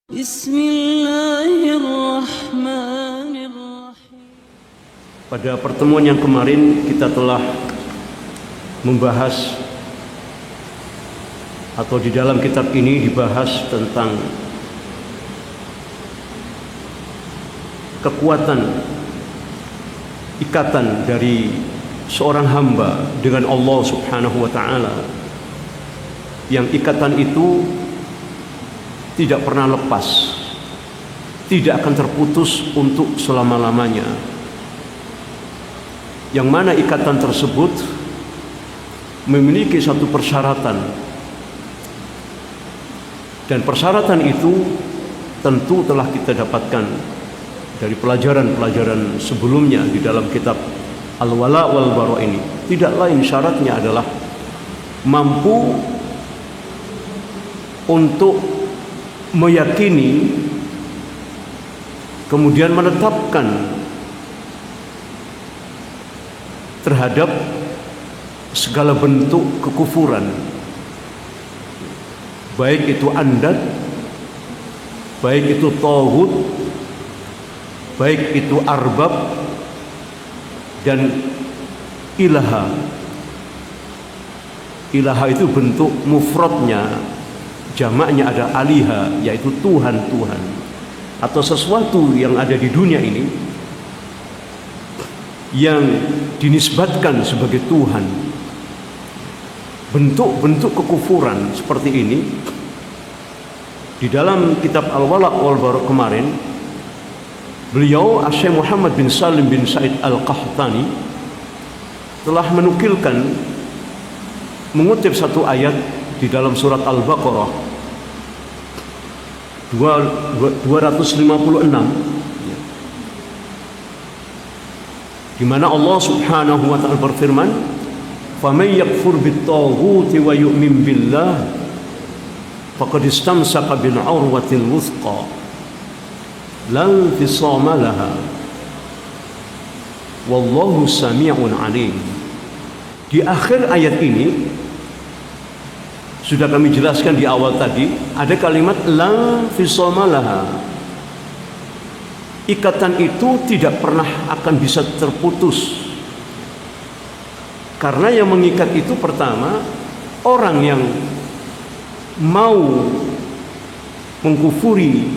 Bismillahirrahmanirrahim. Pada pertemuan yang kemarin kita telah membahas atau di dalam kitab ini dibahas tentang kekuatan ikatan dari seorang hamba dengan Allah Subhanahu wa taala, yang ikatan itu tidak pernah lepas, tidak akan terputus untuk selama-lamanya, yang mana ikatan tersebut memiliki satu persyaratan, dan persyaratan itu tentu telah kita dapatkan dari pelajaran-pelajaran sebelumnya di dalam kitab Al-Wala wal Bara ini. Tidak lain syaratnya adalah mampu untuk meyakini, kemudian menetapkan terhadap segala bentuk kekufuran, baik itu andat, baik itu taghut, baik itu arbab dan ilaha. Ilaha itu bentuk mufradnya, jamaknya ada aliha, yaitu Tuhan-Tuhan atau sesuatu yang ada di dunia ini yang dinisbatkan sebagai Tuhan. Bentuk-bentuk kekufuran seperti ini di dalam kitab Al-Wala wal Bara kemarin, beliau Syekh Muhammad bin Salim bin Said Al-Qahtani telah menukilkan, mengutip satu ayat di dalam surat Al-Baqarah 256, di mana Allah Subhanahu wa taala berfirman, "Faman yakfur bit-taghuti wa yu'min billah faqad istamsaka bil 'urwatil wuthqa la infisama laha wallahu sami'un 'alim." Di akhir ayat ini sudah kami jelaskan di awal tadi, ada kalimat la fisama laha. Ikatan itu tidak pernah akan bisa terputus. Karena yang mengikat itu pertama, orang yang mau mengkufuri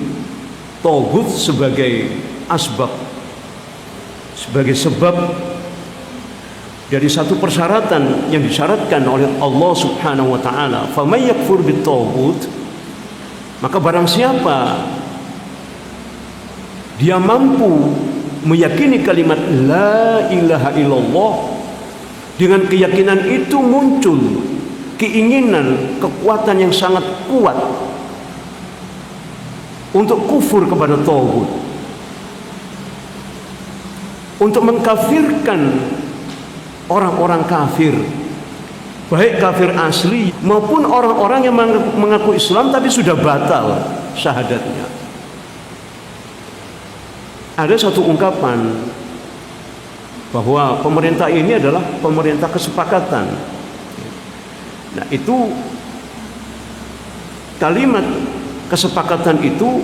taghut sebagai asbab, sebagai sebab dari satu persyaratan yang disyaratkan oleh Allah Subhanahu wa taala, faman yakfur bit-taghut, maka barang siapa dia mampu meyakini kalimat la ilaha illallah, dengan keyakinan itu muncul keinginan, kekuatan yang sangat kuat untuk kufur kepada taghut, untuk mengkafirkan orang-orang kafir, baik kafir asli maupun orang-orang yang mengaku Islam tapi sudah batal syahadatnya. Ada satu ungkapan bahwa pemerintah ini adalah pemerintah kesepakatan. Nah, itu kalimat kesepakatan itu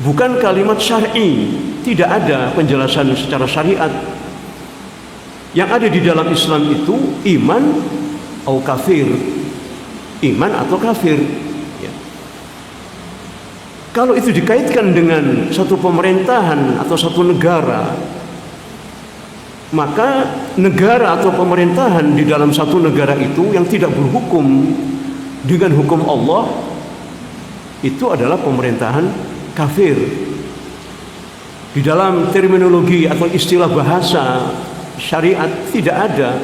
bukan kalimat syar'i, tidak ada penjelasan secara syariat. Yang ada di dalam Islam itu iman atau kafir, iman atau kafir. Ya. Kalau itu dikaitkan dengan satu pemerintahan atau satu negara, maka negara atau pemerintahan di dalam satu negara itu yang tidak berhukum dengan hukum Allah, itu adalah pemerintahan kafir. Di dalam terminologi atau istilah bahasa syariat tidak ada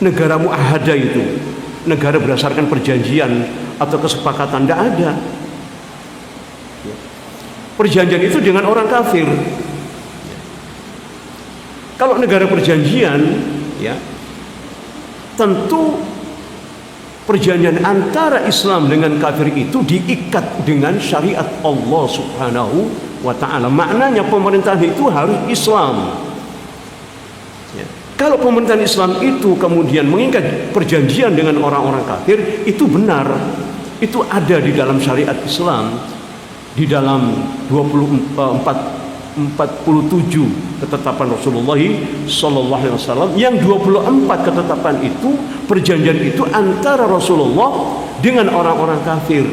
negara mu'ahadah, itu negara berdasarkan perjanjian atau kesepakatan, tidak ada. Perjanjian itu dengan orang kafir. Kalau negara perjanjian, ya tentu perjanjian antara Islam dengan kafir itu diikat dengan syariat Allah Subhanahu wa ta'ala. Maknanya pemerintahan itu harus Islam. Kalau pemerintahan Islam itu kemudian mengikat perjanjian dengan orang-orang kafir, itu benar. itu ada di dalam syariat Islam, di dalam 47 ketetapan Rasulullah sallallahu alaihi wasallam. Yang 24 ketetapan itu, perjanjian itu antara Rasulullah dengan orang-orang kafir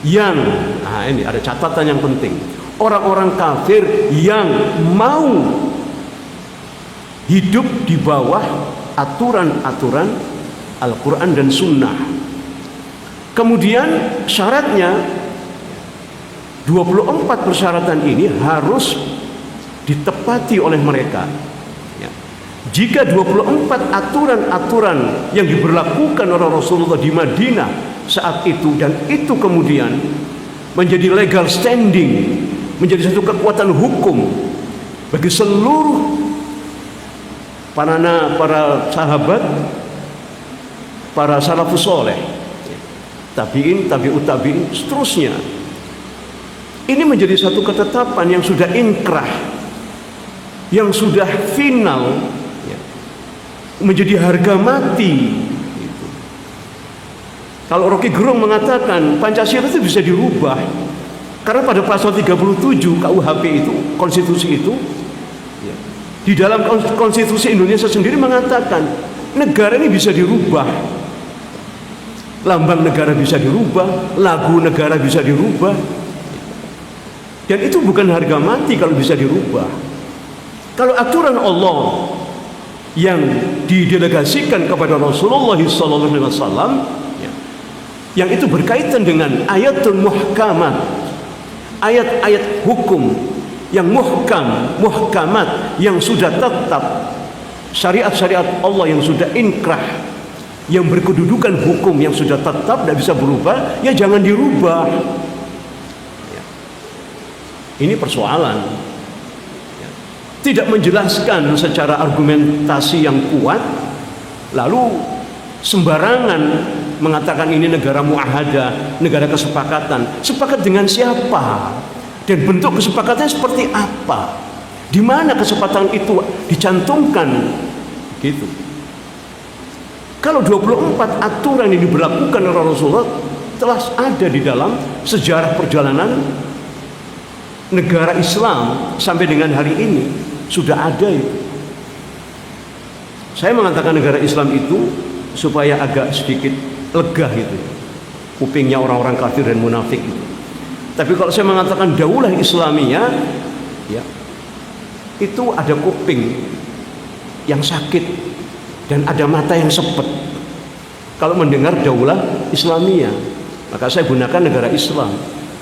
yang, nah ini ada catatan yang penting, orang-orang kafir yang mau hidup di bawah aturan-aturan Al-Quran dan Sunnah. Kemudian syaratnya 24 persyaratan ini harus ditepati oleh mereka. Ya. Jika 24 aturan-aturan yang diberlakukan oleh Rasulullah di Madinah saat itu, dan itu kemudian menjadi legal standing, menjadi satu kekuatan hukum bagi seluruh para sahabat, para salafus soleh, tabi'in, tabi'ut tabi'in, seterusnya. Ini menjadi satu ketetapan yang sudah inkrah, yang sudah final, menjadi harga mati. Kalau Rocky Gerung mengatakan Pancasila itu bisa dirubah, karena pada pasal 37 KUHP itu, konstitusi itu, di dalam konstitusi Indonesia sendiri mengatakan negara ini bisa dirubah, lambang negara bisa dirubah, lagu negara bisa dirubah, dan itu bukan harga mati kalau bisa dirubah. Kalau aturan Allah yang didelegasikan kepada Rasulullah SAW, yang itu berkaitan dengan ayatul muhkamat, ayat-ayat hukum yang muhkamat, yang sudah tetap, syariat-syariat Allah yang sudah inkrah, yang berkedudukan hukum yang sudah tetap, tidak bisa berubah, ya jangan dirubah. Ini persoalan. Tidak menjelaskan secara argumentasi yang kuat, lalu sembarangan mengatakan ini negara muahadah, negara kesepakatan. Sepakat dengan siapa? Dan bentuk kesepakatannya seperti apa? Di mana kesepakatan itu dicantumkan? Gitu. Kalau 24 aturan yang diberlakukan oleh Rasulullah telah ada di dalam sejarah perjalanan negara Islam sampai dengan hari ini, sudah ada itu. Saya mengatakan negara Islam itu supaya agak sedikit lega itu, kupingnya orang-orang kafir dan munafik itu. Tapi kalau saya mengatakan daulah Islamiyah, ya, itu ada kuping yang sakit dan ada mata yang sepet kalau mendengar daulah Islamiyah. Maka saya gunakan negara Islam.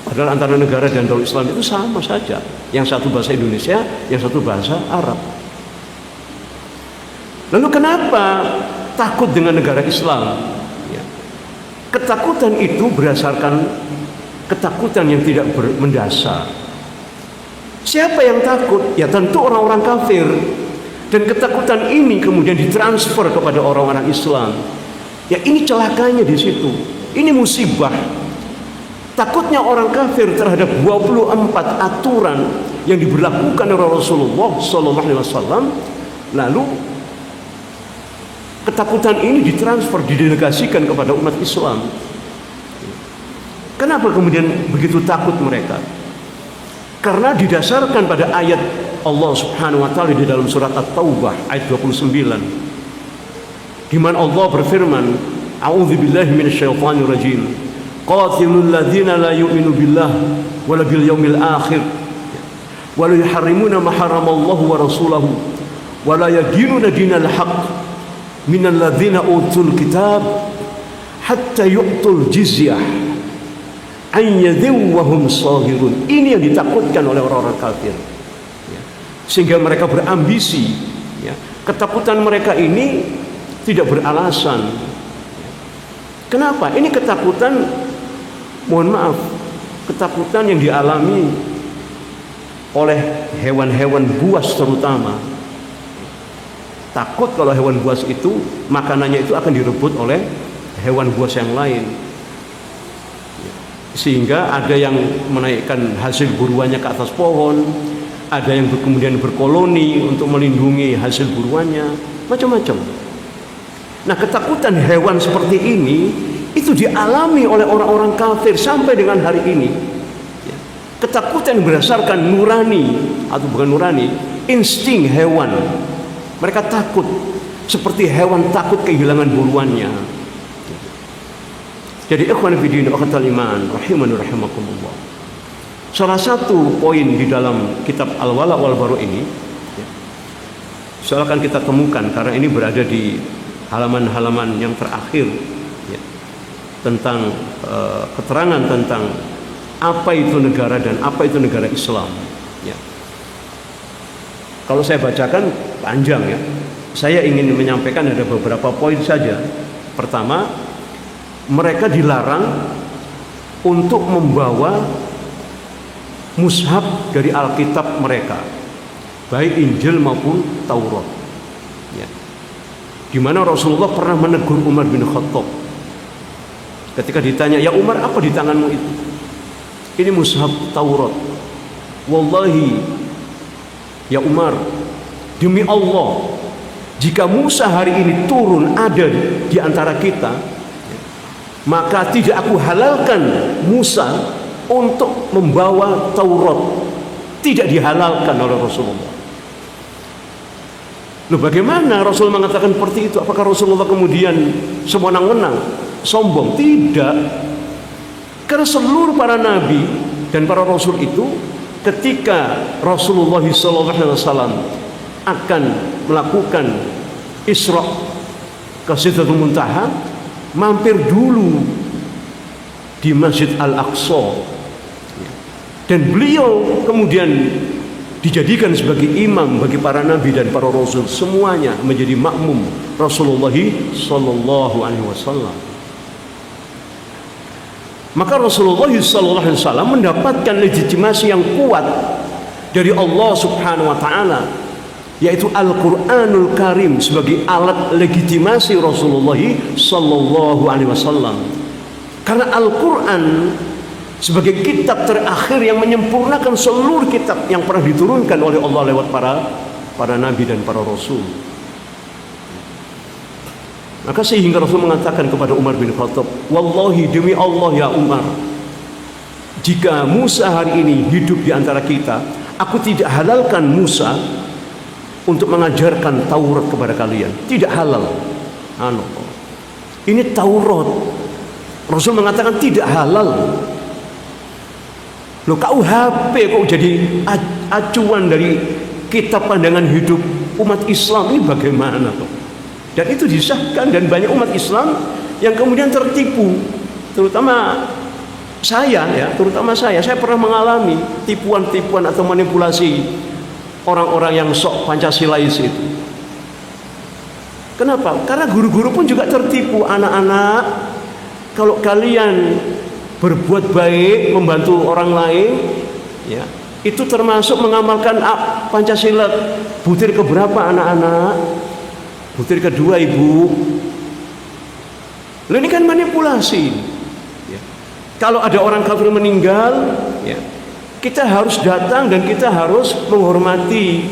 Padahal antara negara dan daulah Islam itu sama saja. Yang satu bahasa Indonesia, yang satu bahasa Arab. Lalu kenapa takut dengan negara Islam? Ya. Ketakutan itu berdasarkan ketakutan yang tidak mendasar. Siapa yang takut? Ya tentu orang-orang kafir. Dan ketakutan ini kemudian ditransfer kepada orang-orang Islam. Ya ini celakanya di situ. Ini musibah. Takutnya orang kafir terhadap 24 aturan yang diberlakukan oleh Rasulullah SAW, lalu ketakutan ini ditransfer, didelegasikan kepada umat Islam. Kenapa kemudian begitu takut mereka? Karena didasarkan pada ayat Allah Subhanahu wa taala di dalam surat At-Taubah ayat 29, di mana Allah berfirman, "A'udzubillahi minasyaitonir rajim. Qatilul ladzina la yu'minu billah wala bil yaumil akhir wa la yuharrimuna ma haramallahu wa rasuluhu wa la yadinuna dinal haqq minal ladzina utul kitab hatta yu'tul jizyah an yadhin wa hum shahirun." Ini yang ditakutkan oleh orang-orang kafir, sehingga mereka berambisi. Ketakutan mereka ini tidak beralasan. Kenapa? Ini ketakutan, mohon maaf, ketakutan yang dialami oleh hewan-hewan buas terutama. Takut kalau hewan buas itu makanannya itu akan direbut oleh hewan buas yang lain, sehingga ada yang menaikkan hasil buruannya ke atas pohon, ada yang kemudian berkoloni untuk melindungi hasil buruannya, macam-macam. Nah, ketakutan hewan seperti ini Itu dialami oleh orang-orang kafir sampai dengan hari ini. Ketakutan berdasarkan nurani, atau bukan nurani, insting hewan. Mereka takut seperti hewan takut kehilangan buluannya. Jadi ikhwan fillah wa akhwatal iman rahimani rahimakumullah. Salah satu poin di dalam kitab Al-Wala wal Bara ini, silakan kita temukan karena ini berada di halaman-halaman yang terakhir, tentang keterangan tentang apa itu negara dan apa itu negara Islam. Kalau saya bacakan panjang ya. Saya ingin menyampaikan ada beberapa poin saja. Pertama, mereka dilarang untuk membawa mushaf dari Alkitab mereka, baik Injil maupun Taurat. Di mana Rasulullah pernah menegur Umar bin Khattab ketika ditanya, "Ya Umar, apa di tanganmu itu?" "Ini mushaf Taurat." "Wallahi ya Umar, demi Allah, jika Musa hari ini turun ada di antara kita, maka tidak aku halalkan Musa untuk membawa Taurat." Tidak dihalalkan oleh Rasulullah. Loh, bagaimana Rasul mengatakan seperti itu? Apakah Rasulullah kemudian sewenang-wenang, sombong? Tidak. Karena seluruh para nabi dan para rasul itu, ketika Rasulullah SAW akan melakukan Isra ke Sidratul Muntaha, mampir dulu di Masjid Al-Aqsa, dan beliau kemudian dijadikan sebagai imam bagi para nabi dan para rasul, semuanya menjadi makmum Rasulullah sallallahu alaihi wasallam. Maka Rasulullah sallallahu alaihi wasallam mendapatkan legitimasi yang kuat dari Allah Subhanahu wa taala, yaitu Al-Qur'anul Karim sebagai alat legitimasi Rasulullah sallallahu alaihi wasallam. Karena Al-Qur'an sebagai kitab terakhir yang menyempurnakan seluruh kitab yang pernah diturunkan oleh Allah lewat para nabi dan para rasul. Maka sehingga Rasul mengatakan kepada Umar bin Khattab, "Wallahi, demi Allah ya Umar, jika Musa hari ini hidup di antara kita, aku tidak halalkan Musa untuk mengajarkan Taurat kepada kalian. Tidak halal." Ini Taurat. Rasul mengatakan tidak halal. Loh, KUHP kok jadi acuan dari kitab pandangan hidup umat Islam? Ini bagaimana tuh? Dan itu disahkan, dan banyak umat Islam yang kemudian tertipu. Terutama saya pernah mengalami tipuan-tipuan atau manipulasi orang-orang yang sok Pancasilais itu. Kenapa? Karena guru-guru pun juga tertipu. "Anak-anak, kalau kalian berbuat baik, membantu orang lain, ya, itu termasuk mengamalkan Pancasila. Butir keberapa anak-anak? Butir kedua, Ibu." Loh, ini kan manipulasi. Ya. Kalau ada orang kafir meninggal, ya, kita harus datang dan kita harus menghormati,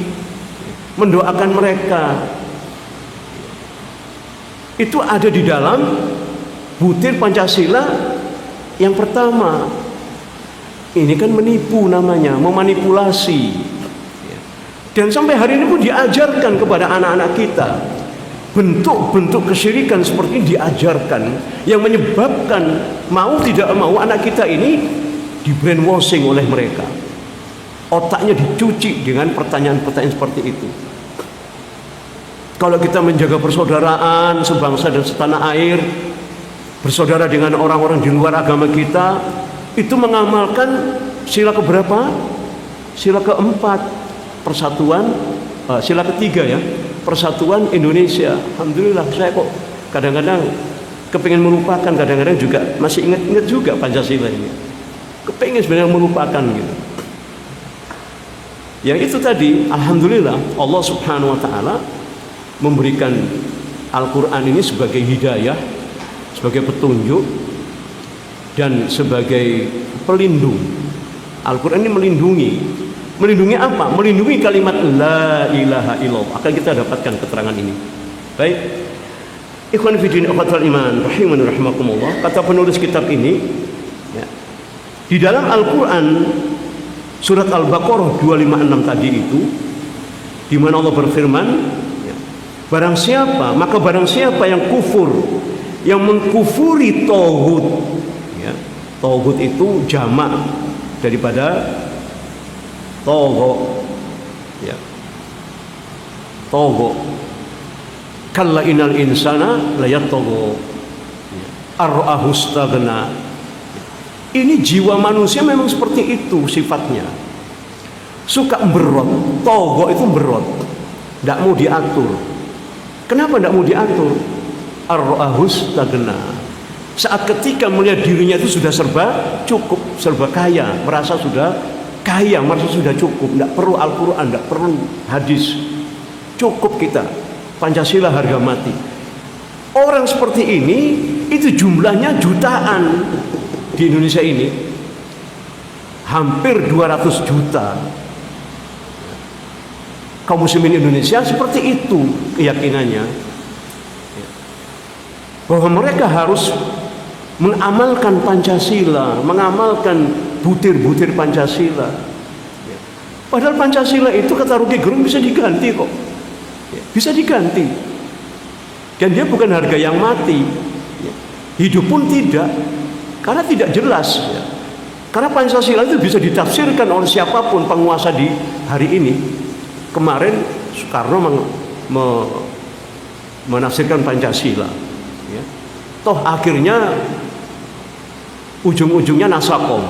mendoakan mereka. Itu ada di dalam butir Pancasila yang pertama. Ini kan menipu namanya, memanipulasi. Dan sampai hari ini pun diajarkan kepada anak-anak kita. Bentuk-bentuk kesyirikan seperti ini diajarkan, yang menyebabkan mau tidak mau anak kita ini di brainwashing oleh mereka. Otaknya dicuci dengan pertanyaan-pertanyaan seperti itu. Kalau kita menjaga persaudaraan sebangsa dan setanah air, bersaudara dengan orang-orang di luar agama kita, itu mengamalkan sila keberapa? Sila keempat, persatuan, sila ketiga ya, persatuan Indonesia. Alhamdulillah, saya kok kadang-kadang kepingin melupakan, kadang-kadang juga masih ingat-ingat juga Pancasila ini. Kepingin sebenarnya melupakan gitu. Yang itu tadi, alhamdulillah Allah Subhanahu wa taala memberikan Al-Qur'an ini sebagai hidayah, sebagai petunjuk, dan sebagai pelindung. Al-Quran ini melindungi apa? Melindungi kalimat la ilaha illallah. Akan kita dapatkan keterangan ini. Baik, Ikhwan fillah akhwatul iman rahimani rahimakumullah, kata penulis kitab ini ya, di dalam Al-Qur'an surat Al-Baqarah 256 tadi itu, di mana Allah berfirman ya, barang siapa yang kufur, yang mengkufuri tauhid ya, tauhid itu jamak daripada togo ya, togo. Kalla innal insana layatgha ar-ra'ahu istaghna. Ini jiwa manusia memang seperti itu sifatnya. Suka berot, togo itu berot, tidak mau diatur. Kenapa tidak mau diatur? Ar-ra'ahu istaghna. Saat ketika melihat dirinya itu sudah serba cukup, serba kaya, merasa sudah kaya, merasa sudah cukup, tidak perlu Al-Quran, tidak perlu hadis, cukup kita. Pancasila harga mati. Orang seperti ini itu jumlahnya jutaan di Indonesia ini, hampir 200 juta. Kaum muslimin Indonesia seperti itu keyakinannya, bahwa mereka harus mengamalkan Pancasila, mengamalkan butir-butir Pancasila. Padahal Pancasila itu kata Rocky Gerung bisa diganti kok. Bisa diganti, dan dia bukan harga yang mati. Hidup pun tidak, karena tidak jelas ya. Karena Pancasila itu bisa ditafsirkan oleh siapapun penguasa di hari ini. Kemarin Soekarno menafsirkan Pancasila ya. Toh akhirnya ujung-ujungnya Nasakom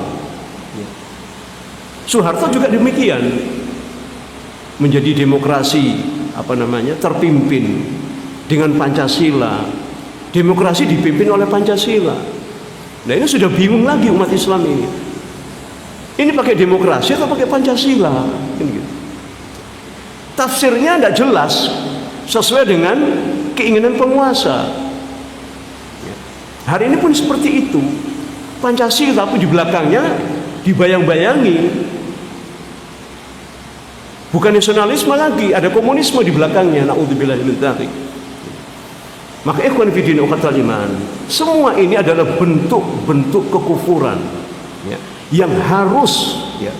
ya. Soeharto juga demikian, menjadi demokrasi terpimpin dengan Pancasila. Demokrasi dipimpin oleh Pancasila. Nah ini sudah bingung lagi umat Islam ini. Ini pakai demokrasi atau pakai Pancasila? Tafsirnya tidak jelas sesuai dengan keinginan penguasa. Hari ini pun seperti itu. Pancasila tapi di belakangnya dibayang-bayangi. Bukan nasionalisme lagi, ada komunisme di belakangnya. Na'udzubillah min dzalik. Maka ikhwan fillah akhwatul iman, semua ini adalah bentuk-bentuk kekufuran ya, yang harus ya,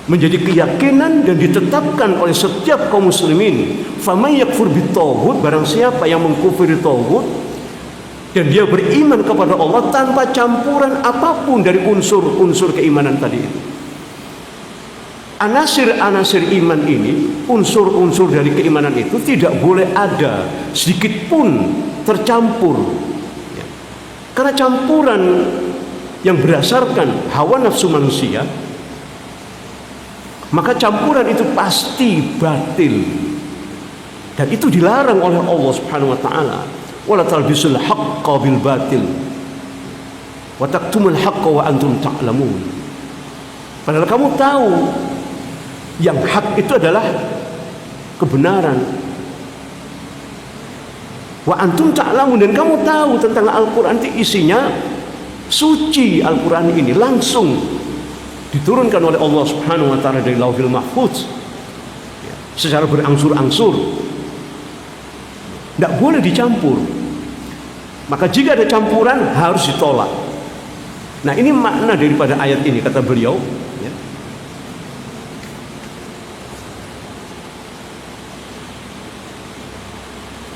menjadi keyakinan dan ditetapkan oleh setiap kaum muslimin. Faman yakfur bit-taghut, barang siapa yang mengkufuri taghut dan dia beriman kepada Allah tanpa campuran apapun dari unsur-unsur keimanan tadi itu. Anasir-anasir iman ini, unsur-unsur dari keimanan itu tidak boleh ada sedikit pun tercampur ya. Karena campuran yang berdasarkan hawa nafsu manusia, maka campuran itu pasti batil, dan itu dilarang oleh Allah Subhanahu wa taala. Wala talbisul haqqa bil batil wa taktumul haqqa wa antum ta'lamun. Padahal kamu tahu yang hak itu adalah kebenaran. Wa antum ta'lamun, dan kamu tahu tentang Al-Quran itu isinya suci. Al-Quran ini langsung diturunkan oleh Allah Subhanahu wa taala dari Lauhil Mahfuz secara berangsur-angsur, tidak boleh dicampur. Maka jika ada campuran harus ditolak. Nah ini makna daripada ayat ini, kata beliau ya.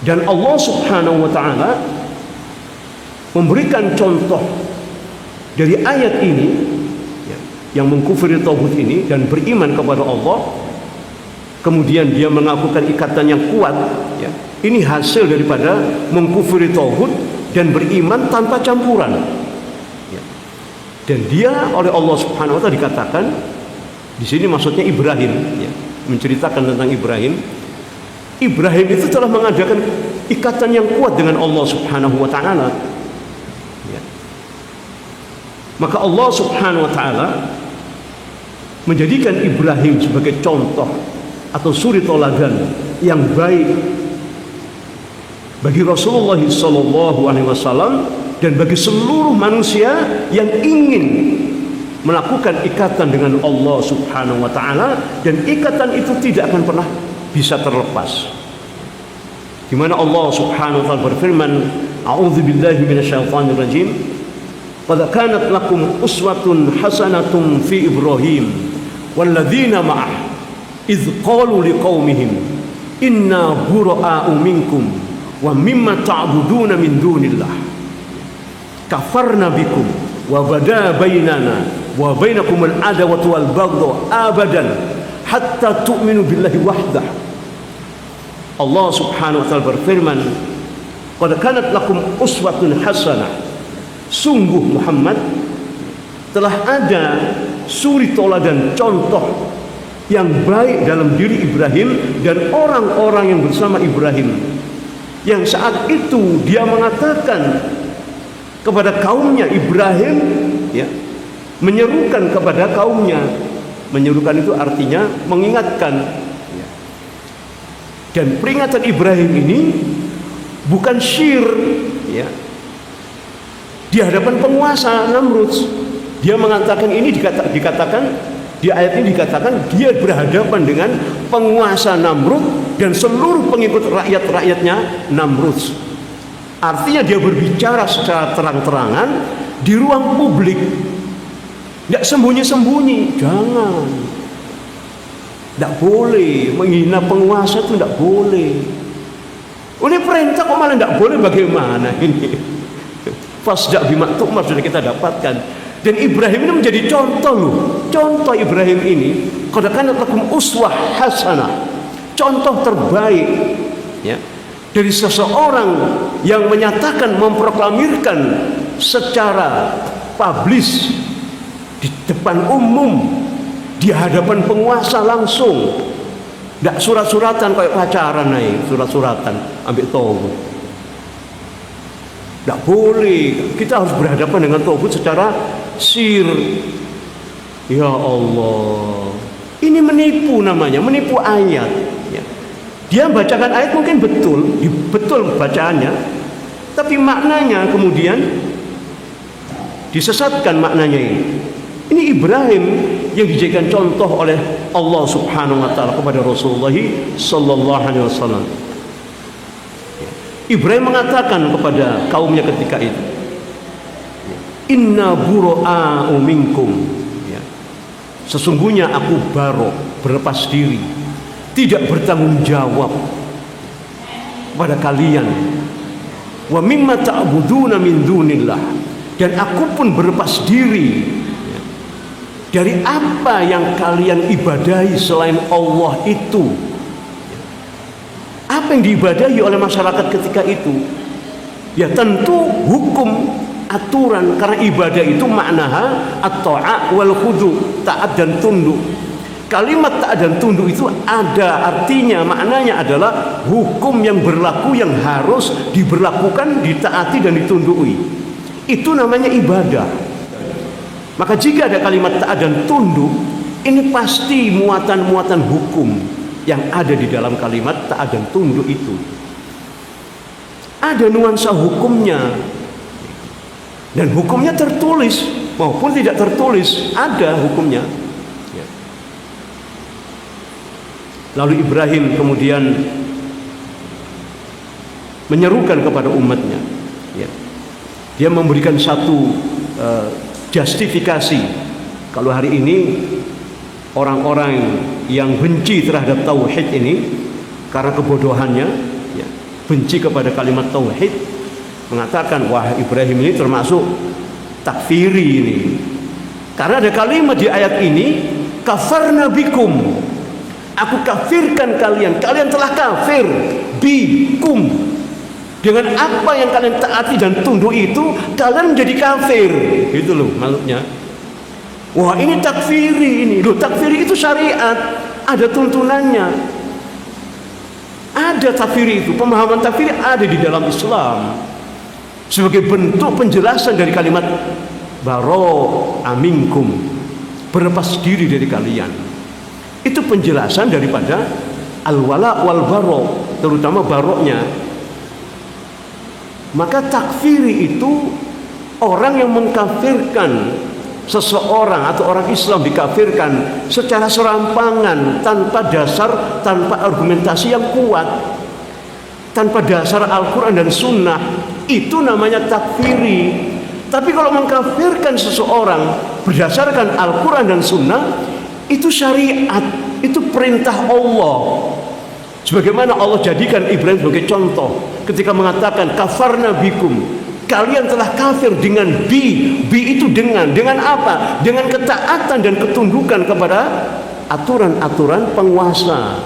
Dan Allah Subhanahu wa ta'ala memberikan contoh dari ayat ini ya, yang mengkufuri tauhid ini dan beriman kepada Allah, kemudian dia mengakukan ikatan yang kuat ya. Ini hasil daripada mengkufuri tauhid dan beriman tanpa campuran ya. Dan dia oleh Allah Subhanahu wa ta'ala dikatakan di sini, maksudnya Ibrahim ya, menceritakan tentang Ibrahim itu telah mengadakan ikatan yang kuat dengan Allah Subhanahu wa ta'ala ya. Maka Allah Subhanahu wa ta'ala menjadikan Ibrahim sebagai contoh atau suri toladan yang baik bagi Rasulullah SAW dan bagi seluruh manusia yang ingin melakukan ikatan dengan Allah Subhanahu wa ta'ala, dan ikatan itu tidak akan pernah bisa terlepas. di mana Allah Subhanahu wa taala berfirman, a'udzubillahi minasyaitonir rajim, qad kanat lakum uswatun hasanatun fi Ibrahim walladzina ma'ah idz qalu liqaumihim inna bura'a'u minkum wa mimma ta'buduna min dunillah kafarna bikum wa bada bainana wa bainakum al-adawatu wal baghdha abadan hatta tu'minu billahi wahdah. Allah Subhanahu wa taala berfirman, qad kanat lakum uswatun hasanah, sungguh Muhammad telah ada suri toladan contoh yang baik dalam diri Ibrahim dan orang-orang yang bersama Ibrahim, yang saat itu dia mengatakan kepada kaumnya. Ibrahim ya, menyerukan kepada kaumnya. Menyerukan itu artinya mengingatkan. Dan peringatan Ibrahim ini bukan syir ya, di hadapan penguasa Namrud. Dia mengatakan ini dikatakan di ayat ini dikatakan dia berhadapan dengan penguasa Namrud dan seluruh pengikut rakyat-rakyatnya Namrud. Artinya dia berbicara secara terang-terangan di ruang publik, tidak sembunyi-sembunyi. Jangan, tidak boleh menghina penguasa, itu tidak boleh. Ini perintah kok malah tidak boleh, bagaimana ini? Fasda' bima tu'mar sudah kita dapatkan. Dan Ibrahim ini menjadi contoh loh. Contoh Ibrahim ini, qad kanat lakum uswah hasanah, contoh terbaik ya, dari seseorang yang menyatakan, memproklamirkan secara publis di depan umum, di hadapan penguasa langsung. Tidak surat-suratan kayak pacaran naik, surat-suratan ambil tauhid. Tidak boleh. Kita harus berhadapan dengan tauhid secara sir. Ya Allah, ini menipu namanya, menipu ayat ya. Dia bacakan ayat mungkin betul bacaannya, tapi maknanya kemudian disesatkan maknanya ini. Ini Ibrahim yang dijadikan contoh oleh Allah Subhanahu wa taala kepada Rasulullah sallallahu alaihi wasallam. Ibrahim mengatakan kepada kaumnya ketika itu, inna bura'a'u minkum ya, sesungguhnya aku berlepas diri, tidak bertanggung jawab pada kalian, wa mimma ta'buduna min dunillah, dan aku pun berlepas diri dari apa yang kalian ibadahi selain Allah itu. Apa yang diibadahi oleh masyarakat ketika itu? Ya tentu hukum, aturan, karena ibadah itu maknaha at-ta'a wal khudu, taat dan tunduk. Kalimat taat dan tunduk itu ada artinya, maknanya adalah hukum yang berlaku yang harus diberlakukan, ditaati dan ditundui. Itu namanya ibadah. Maka jika ada kalimat taat dan tunduk, ini pasti muatan-muatan hukum yang ada di dalam kalimat taat dan tunduk itu. Ada nuansa hukumnya, dan hukumnya tertulis maupun tidak tertulis, ada hukumnya. Lalu Ibrahim kemudian menyerukan kepada umatnya. Dia memberikan satu justifikasi. Kalau hari ini orang-orang yang benci terhadap tauhid ini karena kebodohannya, ya, benci kepada kalimat tauhid, mengatakan wah Ibrahim ini termasuk takfiri ini. Karena ada kalimat di ayat ini, kafarna bikum, aku kafirkan kalian, kalian telah kafir, bikum, dengan apa yang kalian taati dan tunduk itu kalian menjadi kafir. Gitu loh maksudnya. Wah ini takfiri ini. Loh takfiri itu syariat, ada tuntunannya. Ada takfiri itu, pemahaman takfiri ada di dalam Islam sebagai bentuk penjelasan dari kalimat baro aminkum, berlepas diri dari kalian. Itu penjelasan daripada al-wala wal baro, terutama baroknya. Maka takfiri itu orang yang mengkafirkan seseorang atau orang Islam, dikafirkan secara serampangan, tanpa dasar, tanpa argumentasi yang kuat. tanpa dasar Al-Quran dan Sunnah, itu namanya takfiri. Tapi kalau mengkafirkan seseorang berdasarkan Al-Quran dan Sunnah, itu syariat, itu perintah Allah. Sebagaimana Allah jadikan Ibrahim sebagai contoh ketika mengatakan kafarna bikum, kalian telah kafir dengan bi itu dengan apa? Dengan ketaatan dan ketundukan kepada aturan-aturan penguasa.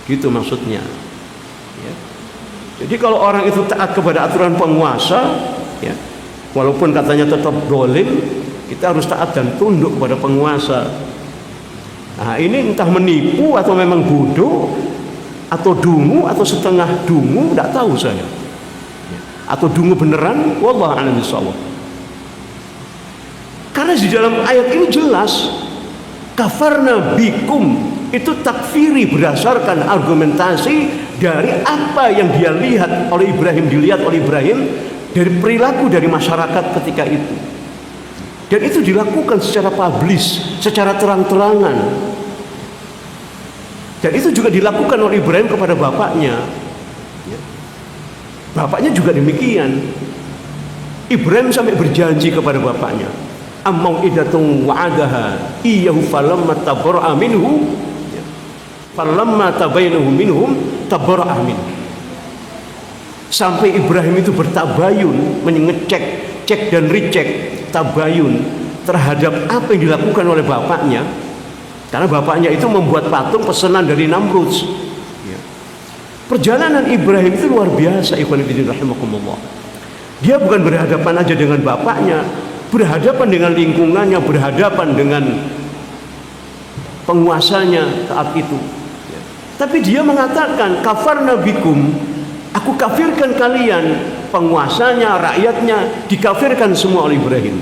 Gitu maksudnya. Ya. Jadi kalau orang itu taat kepada aturan penguasa, ya, walaupun katanya tetap dolim, kita harus taat dan tunduk kepada penguasa. Nah, ini entah menipu atau memang bodoh, atau dungu atau setengah dungu, tidak tahu saya. Atau dungu beneran, wallahu a'lam bishawab. Karena di dalam ayat ini jelas kafarna bikum itu takfiri berdasarkan argumentasi dari apa yang dia lihat oleh Ibrahim, dilihat oleh Ibrahim dari perilaku dari masyarakat ketika itu. Dan itu dilakukan secara publis, secara terang-terangan. Dan itu juga dilakukan oleh Ibrahim kepada bapaknya. Bapaknya juga demikian. Ibrahim sampai berjanji kepada bapaknya, amau'idatun wa'adaha iyyahu falamma tabarra'a minhu falamma tabayyana minhum tabarra'a min. Sampai Ibrahim itu bertabayun, mengecek, cek dan recheck, tabayun terhadap apa yang dilakukan oleh bapaknya. Karena bapaknya itu membuat patung pesanan dari Namrud. Perjalanan Ibrahim itu luar biasa, ikhwan fillah rahimakumullah. Dia bukan berhadapan aja dengan bapaknya, berhadapan dengan lingkungannya, berhadapan dengan penguasanya saat itu. Tapi dia mengatakan kafarna bikum, aku kafirkan kalian, penguasanya, rakyatnya dikafirkan semua oleh Ibrahim.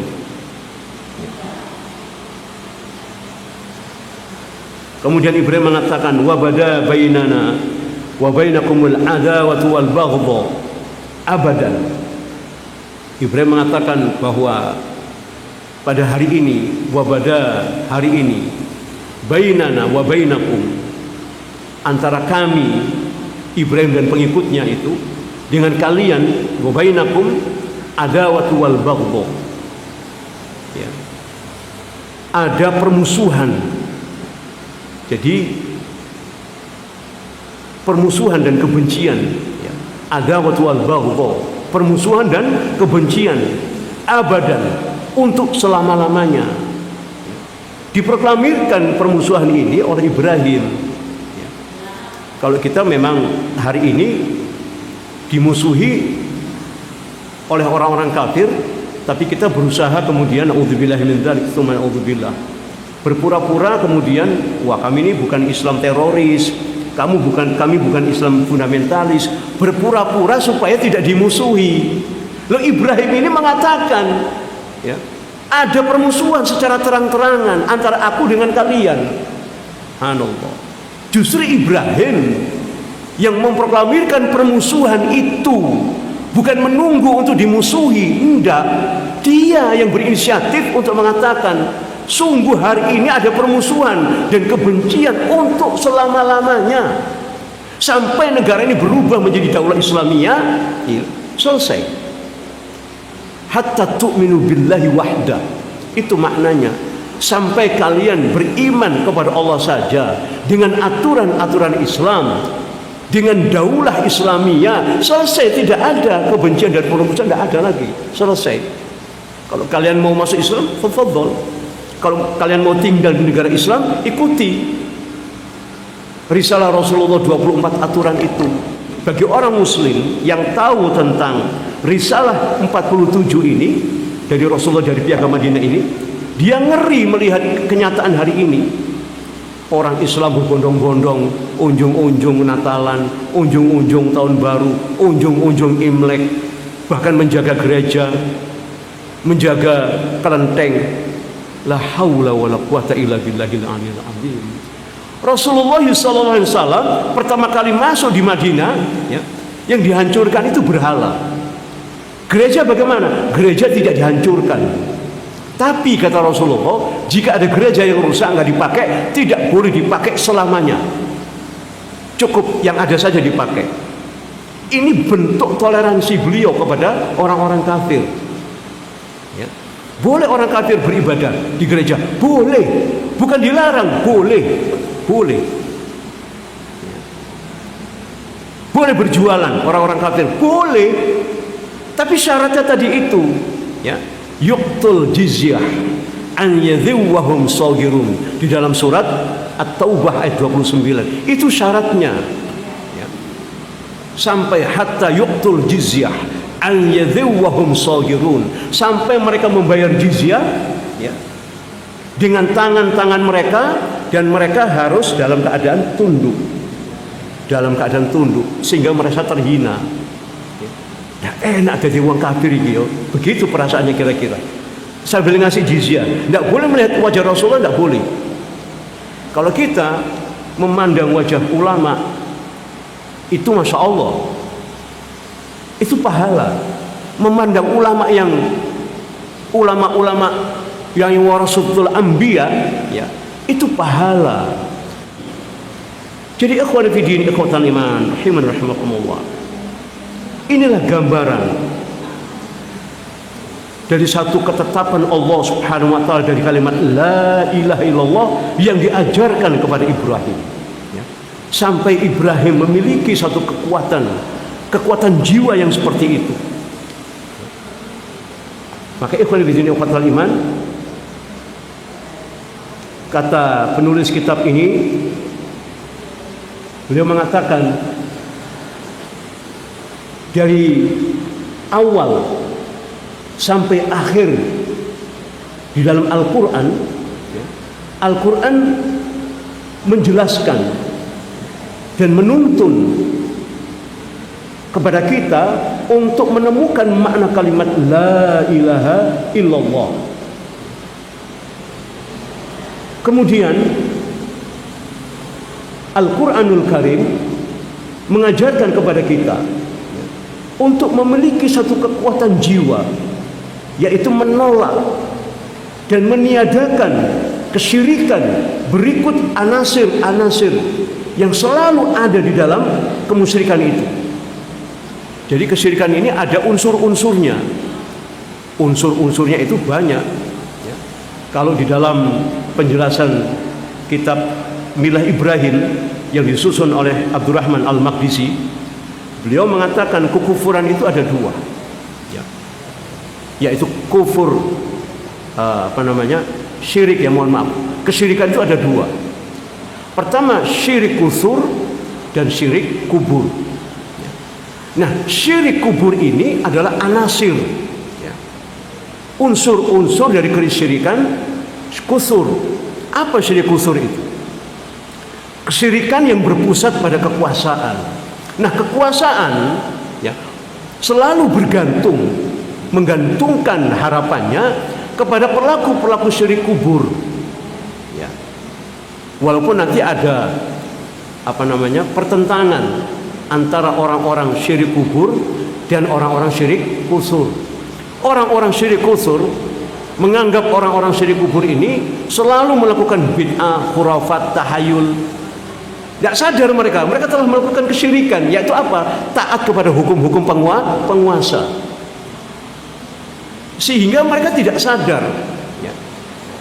Kemudian Ibrahim mengatakan wabada bainana wa bainakumul adawatu wal baghdha abadan. Ibrahim mengatakan bahwa pada hari ini, wabada hari ini, bainana wa bainakum, antara kami Ibrahim dan pengikutnya itu dengan kalian, wa bainakum adawatu wal baghdha. Ya. Ada permusuhan. Jadi permusuhan dan kebencian, ya. Adawatu wal baghdha, permusuhan dan kebencian abadan, untuk selama-lamanya. Diproklamirkan permusuhan ini oleh Ibrahim. Ya. Kalau kita memang hari ini dimusuhi oleh orang-orang kafir, tapi kita berusaha kemudian auzubillahi min dzalik, tsumma auzubillah, berpura-pura kemudian, wah kami ini bukan Islam teroris, kami bukan Islam fundamentalis, berpura-pura supaya tidak dimusuhi. Loh, Ibrahim ini mengatakan, ya, ada permusuhan secara terang-terangan antara aku dengan kalian. Subhanallah. Justru Ibrahim yang memproklamirkan permusuhan itu, bukan menunggu untuk dimusuhi, enggak. Dia yang berinisiatif untuk mengatakan, sungguh hari ini ada permusuhan dan kebencian untuk selama-lamanya, sampai negara ini berubah menjadi daulah Islamiyah, ya, selesai. Hatta tu'minu billahi wahda, itu maknanya sampai kalian beriman kepada Allah saja dengan aturan-aturan Islam, dengan daulah Islamiyah, selesai. Tidak ada kebencian dan permusuhan, tidak ada lagi, selesai. Kalau kalian mau masuk Islam, tafadhol. Kalau kalian mau tinggal di negara Islam, ikuti risalah Rasulullah 24 aturan itu. Bagi orang muslim yang tahu tentang risalah 47 ini dari Rasulullah, dari Piagam Madinah ini, dia ngeri melihat kenyataan hari ini. Orang Islam berbondong-bondong, unjung-unjung Natalan, unjung-unjung Tahun Baru, unjung-unjung Imlek, bahkan menjaga gereja, menjaga kelenteng. La haula wala quwata illa billahil aliyil azim. Rasulullah SAW pertama kali masuk di Madinah, ya, yang dihancurkan itu berhala. Gereja bagaimana? Gereja tidak dihancurkan. Tapi kata Rasulullah, jika ada gereja yang rusak nggak dipakai, tidak boleh dipakai selamanya. Cukup yang ada saja dipakai. Ini bentuk toleransi beliau kepada orang-orang kafir. Ya. Boleh orang kafir beribadah di gereja, boleh, bukan dilarang, boleh, boleh. Ya. Boleh berjualan orang-orang kafir, boleh. Tapi syaratnya tadi itu, ya, yuqtul jizyah an yadhiwahum saghirun di dalam surat At-Taubah ayat 29. Itu syaratnya. Ya. Sampai hatta yuqtul jizyah an yadhiwahum saghirun, sampai mereka membayar jizyah, ya, dengan tangan-tangan mereka, dan mereka harus dalam keadaan tunduk. Dalam keadaan tunduk sehingga merasa terhina. Ya, enak jadi uang kafir gitu. Begitu perasaannya kira-kira. Sambil ngasih jizyah, tidak boleh melihat wajah Rasulullah, tidak boleh. Kalau kita memandang wajah ulama, itu masya Allah, itu pahala. Memandang ulama yang ulama-ulama yang warasatul anbiya, ya, itu pahala. Jadi ikhwan fillah, ikhwatal iman, rahiman rahimakumullah. Inilah gambaran dari satu ketetapan Allah Subhanahu wa taala dari kalimat la ilaha illallah yang diajarkan kepada Ibrahim, ya. Sampai Ibrahim memiliki satu kekuatan jiwa yang seperti itu. Maka ikhwan fillah ikhwatal iman, kata penulis kitab ini, beliau mengatakan dari awal sampai akhir di dalam Al-Quran, Al-Quran menjelaskan dan menuntun kepada kita untuk menemukan makna kalimat la ilaha illallah. Kemudian Al-Quranul Karim mengajarkan kepada kita untuk memiliki satu kekuatan jiwa, yaitu menolak dan meniadakan kesyirikan berikut anasir-anasir yang selalu ada di dalam kemusyrikan itu. Jadi kesyirikan ini ada unsur-unsurnya. Unsur-unsurnya itu banyak, ya. Kalau di dalam penjelasan kitab Milah Ibrahim yang disusun oleh Abdurrahman Al-Maqdisi, beliau mengatakan kekufuran itu ada dua, ya, yaitu kufur syirik, ya, mohon maaf, kesyirikan itu ada dua. Pertama syirik kusur dan syirik kubur, ya. Nah, syirik kubur ini adalah anasir, ya, unsur-unsur dari kesyirikan kusur. Apa syirik kusur itu? Kesyirikan yang berpusat pada kekuasaan. Nah, kekuasaan, ya, selalu menggantungkan harapannya kepada pelaku-pelaku syirik kubur, ya. Walaupun nanti ada pertentangan antara orang-orang syirik kubur dan orang-orang syirik kusur. Orang-orang syirik kusur menganggap orang-orang syirik kubur ini selalu melakukan bid'ah, khurafat, tahayul. Tidak sadar mereka telah melakukan kesyirikan, yaitu apa? Taat kepada hukum-hukum penguasa. Sehingga mereka tidak sadar, ya.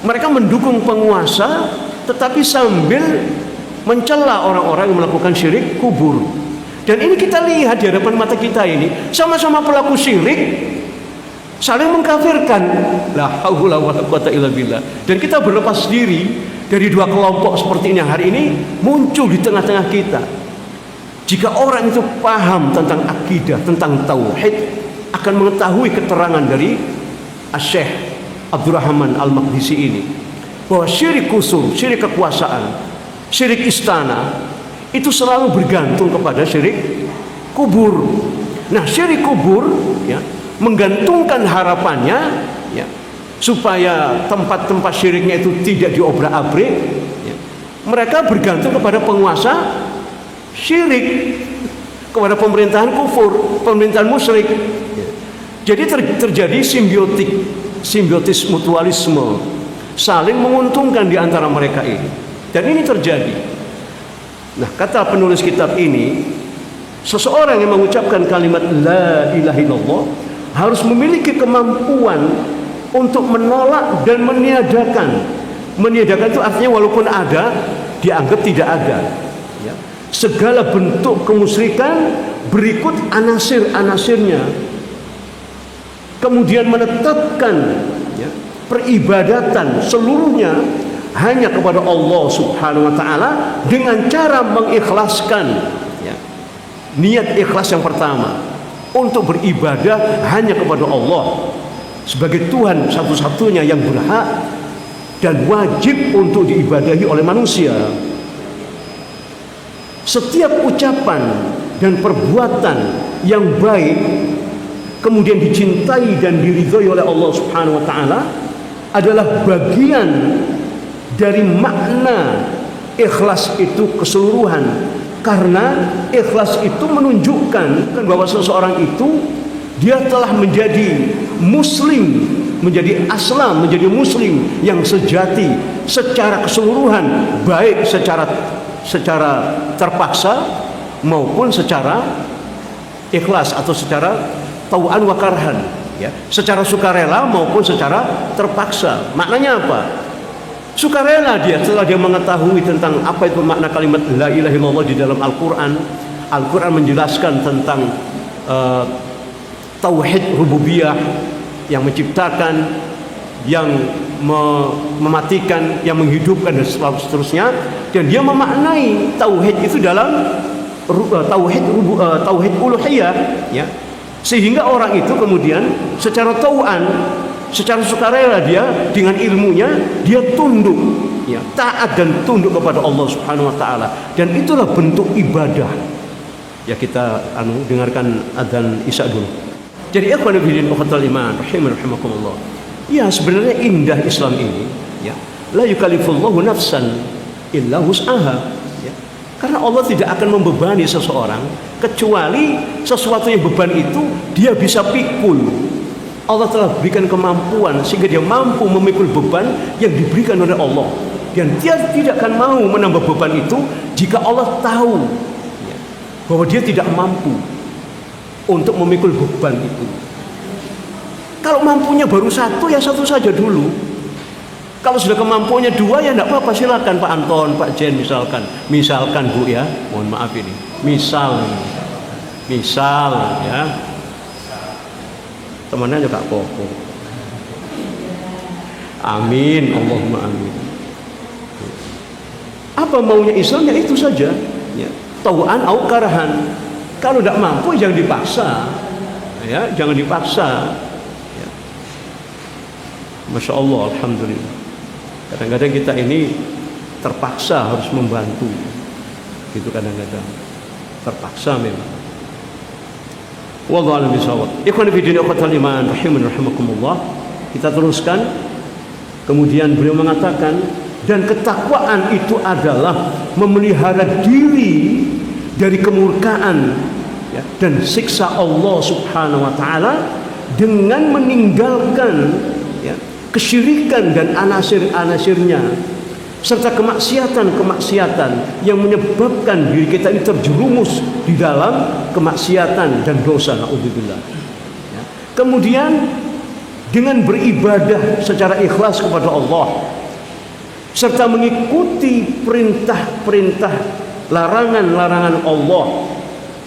Mereka mendukung penguasa tetapi sambil mencela orang-orang yang melakukan syirik kubur. Dan ini kita lihat di hadapan mata kita ini, sama-sama pelaku syirik saling mengkafirkan. La haula wala quwata illa billah. Dan kita berlepas diri dari dua kelompok seperti ini hari ini muncul di tengah-tengah kita. Jika orang itu paham tentang akidah, tentang tauhid, akan mengetahui keterangan dari Syekh Abdurrahman Al-Maqdisi ini, bahwa syirik kusur, syirik kekuasaan, syirik istana itu selalu bergantung kepada syirik kubur. Nah, syirik kubur, ya, menggantungkan harapannya, ya, supaya tempat-tempat syiriknya itu tidak diobrak-abrik, ya. Mereka bergantung kepada penguasa syirik, kepada pemerintahan kufur, pemerintahan musyrik, ya. Jadi terjadi simbiotis mutualisme, saling menguntungkan di antara mereka ini. Dan ini terjadi. Nah, kata penulis kitab ini, Seseorang yang mengucapkan kalimat la ilaha illallah harus memiliki kemampuan untuk menolak dan meniadakan. Meniadakan itu artinya walaupun ada, dianggap tidak ada. Ya. Segala bentuk kemusyrikan berikut anasir-anasirnya. Kemudian menetapkan ya, peribadatan seluruhnya hanya kepada Allah Subhanahu wa taala dengan cara mengikhlaskan ya. Niat ikhlas yang pertama untuk beribadah hanya kepada Allah sebagai Tuhan satu-satunya yang berhak dan wajib untuk diibadahi oleh manusia. Setiap ucapan dan perbuatan yang baik kemudian dicintai dan diridhoi oleh Allah Subhanahu wa taala adalah bagian dari makna ikhlas itu keseluruhan. Karena ikhlas itu menunjukkan bahwa seseorang itu dia telah menjadi muslim, menjadi aslam, menjadi muslim yang sejati secara keseluruhan, baik secara terpaksa maupun secara ikhlas atau secara tau'an wa karhan ya, secara sukarela maupun secara terpaksa. Maknanya apa? Sukarela dia setelah dia mengetahui tentang apa itu makna kalimat la ilaha illallah di dalam Al-Quran. Al-Quran menjelaskan tentang tauhid rububiyah, yang menciptakan, yang mematikan, yang menghidupkan dan seterusnya. Dan dia memaknai tauhid itu dalam tauhid uluhiyah ya. Sehingga orang itu kemudian secara tau'an, secara sukarela dia dengan ilmunya dia tunduk ya, taat dan tunduk kepada Allah Subhanahu wa taala, dan itulah bentuk ibadah. Ya, kita dengarkan adzan Isya dulu. Jadi ikhwan fillah ukhtal iman rahimakumullah. Ya, sebenarnya indah Islam ini ya. La yukallifullahu nafsan illa wus'aha ya. Karena Allah tidak akan membebani seseorang kecuali sesuatu yang beban itu dia bisa pikul. Allah telah berikan kemampuan sehingga dia mampu memikul beban yang diberikan oleh Allah, dan dia tidak akan mau menambah beban itu jika Allah tahu ya, bahwa dia tidak mampu untuk memikul beban itu. Kalau mampunya baru satu, ya satu saja dulu. Kalau sudah kemampuannya dua, ya tidak apa-apa, silakan Pak Anton, Pak Jen misalkan Bu ya, mohon maaf ini misal ya, temannya juga apa-apa. Amin, Allahumma amin. Apa maunya Islam ya itu saja ya. Tau'an au karahan. Kalau tidak mampu jangan dipaksa ya, jangan dipaksa ya. Masya Allah, alhamdulillah. Kadang-kadang kita ini terpaksa harus membantu gitu, kadang-kadang terpaksa memang. Wallahu a'lam bishawab. Ikhwan fillah ukhtal iman rahimakumullah. Kita teruskan. Kemudian beliau mengatakan, dan ketakwaan itu adalah memelihara diri dari kemurkaan ya, dan siksa Allah Subhanahu wa taala dengan meninggalkan ya, kesyirikan dan anasir-anasirnya serta kemaksiatan-kemaksiatan yang menyebabkan diri kita ini terjerumus di dalam kemaksiatan dan dosa, naudzubillah ya. Kemudian dengan beribadah secara ikhlas kepada Allah serta mengikuti perintah-perintah, larangan-larangan Allah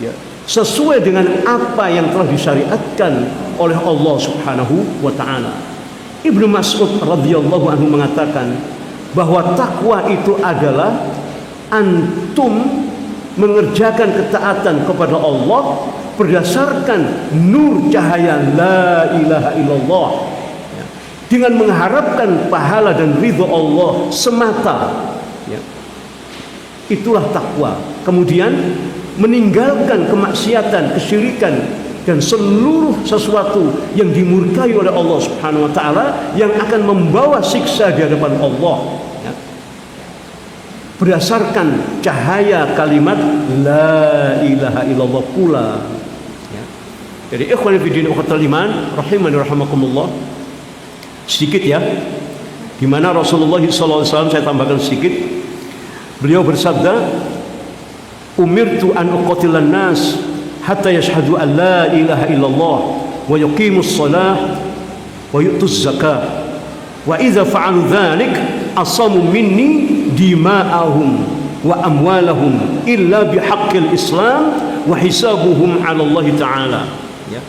ya, sesuai dengan apa yang telah disyariatkan oleh Allah Subhanahu wa taala. Ibnu Mas'ud radhiyallahu anhu mengatakan bahwa takwa itu adalah antum mengerjakan ketaatan kepada Allah berdasarkan nur cahaya la ilaha illallah ya, dengan mengharapkan pahala dan ridho Allah semata ya. Itulah takwa. Kemudian meninggalkan kemaksiatan, kesyirikan dan seluruh sesuatu yang dimurkai oleh Allah Subhanahu wa taala yang akan membawa siksa di hadapan Allah ya. Berdasarkan cahaya kalimat la ilaha illallah pula ya. Jadi ikhwan fillah ukhtal iman rahimani rahimakumullah, sedikit ya, di mana Rasulullah SAW, saya tambahkan sedikit, beliau bersabda, umirtu an uqatilan nas hatta yashhadu an la ilaha illallah wa yuqimus shalah wa yu'tuz zakah wa idza fa'alu dzalik asamu minni dima'ahum wa amwalahum illa bihaqqil Islam wa hisabuhum 'ala Allah taala. Ya.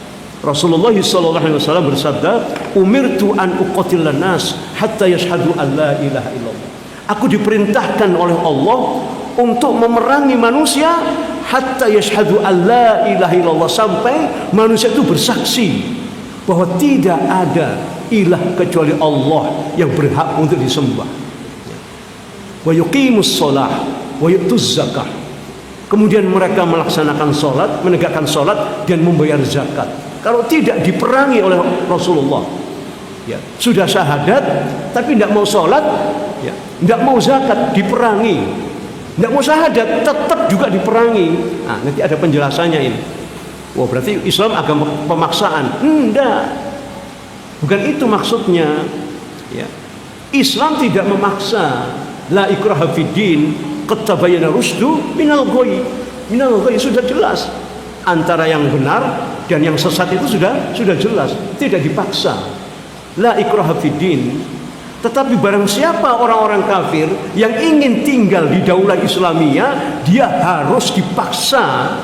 Rasulullah sallallahu alaihi wasallam bersabda, umirtu an uqatilan nas hatta yashhadu an la ilaha illallah. Aku diperintahkan oleh Allah untuk memerangi manusia hatta yashhadu an la ilaha illallah, sampai manusia itu bersaksi bahwa tidak ada ilah kecuali Allah yang berhak untuk disembah. Wa yuqimus shalah wa yu'tuz zakah. Kemudian mereka melaksanakan salat, menegakkan salat dan membayar zakat. Kalau tidak diperangi oleh Rasulullah, ya, sudah syahadat tapi tidak mau salat, ya, tidak mau zakat, diperangi. Tidak mau syahadat, tetap juga diperangi. Nah, nanti ada penjelasannya ini. Wah, berarti Islam agama pemaksaan? Enggak, bukan itu maksudnya. Ya. Islam tidak memaksa. La ikraha fiddin, qad tabayyana rusdu minal ghayy. Minal ghayy sudah jelas. Antara yang benar dan yang sesat itu sudah jelas, tidak dipaksa. La ikraha fiddin. Tetapi barang siapa orang-orang kafir yang ingin tinggal di daulah Islamiyah, dia harus dipaksa.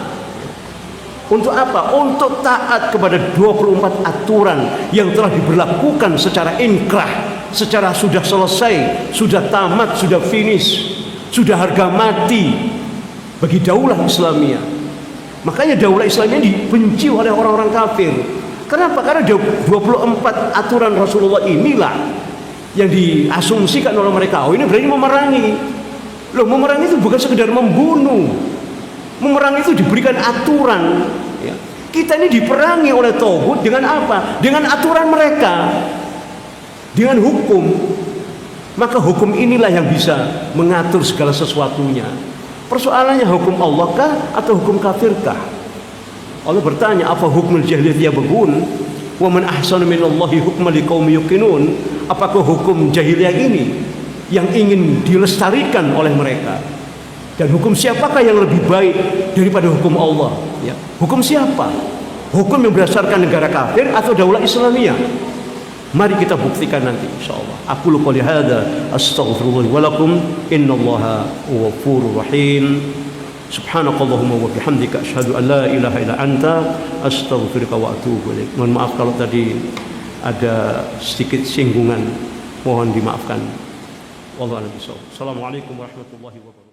Untuk apa? Untuk taat kepada 24 aturan yang telah diberlakukan secara inkrah, secara sudah selesai, sudah tamat, sudah finish, sudah harga mati bagi daulah Islamiyah. Makanya daulah Islamiyah dibenci oleh orang-orang kafir. Kenapa? Karena 24 aturan Rasulullah inilah yang diasumsikan oleh mereka. Oh, ini berarti memerangi. Loh, memerangi itu bukan sekedar membunuh. Memerangi itu diberikan aturan. Ya. Kita ini diperangi oleh tauhid dengan apa? Dengan aturan mereka, dengan hukum. Maka hukum inilah yang bisa mengatur segala sesuatunya. Persoalannya hukum Allah kah atau hukum kafir kah? Allah bertanya, apa hukmul jahiliyah yabghun wa man ahsanu minallahi hukman liqaumin yuqinun. Apakah hukum jahiliyah ini yang ingin dilestarikan oleh mereka? Dan hukum siapakah yang lebih baik daripada hukum Allah? Ya. Hukum siapa? Hukum yang berdasarkan negara kafir atau daulah Islamiyah? Mari kita buktikan nanti insyaallah. Aku qouli hadza astaghfirullah wa lakum innallaha ghafurur rahim. Subhanakallahumma wa bihamdika asyhadu an la ilaha illa anta astaghfiruka wa atubu ilaik. Mohon maaf kalau tadi ada sedikit singgungan, mohon dimaafkan. Wallahu a'lam bishawab. Assalamualaikum warahmatullahi wabarakatuh.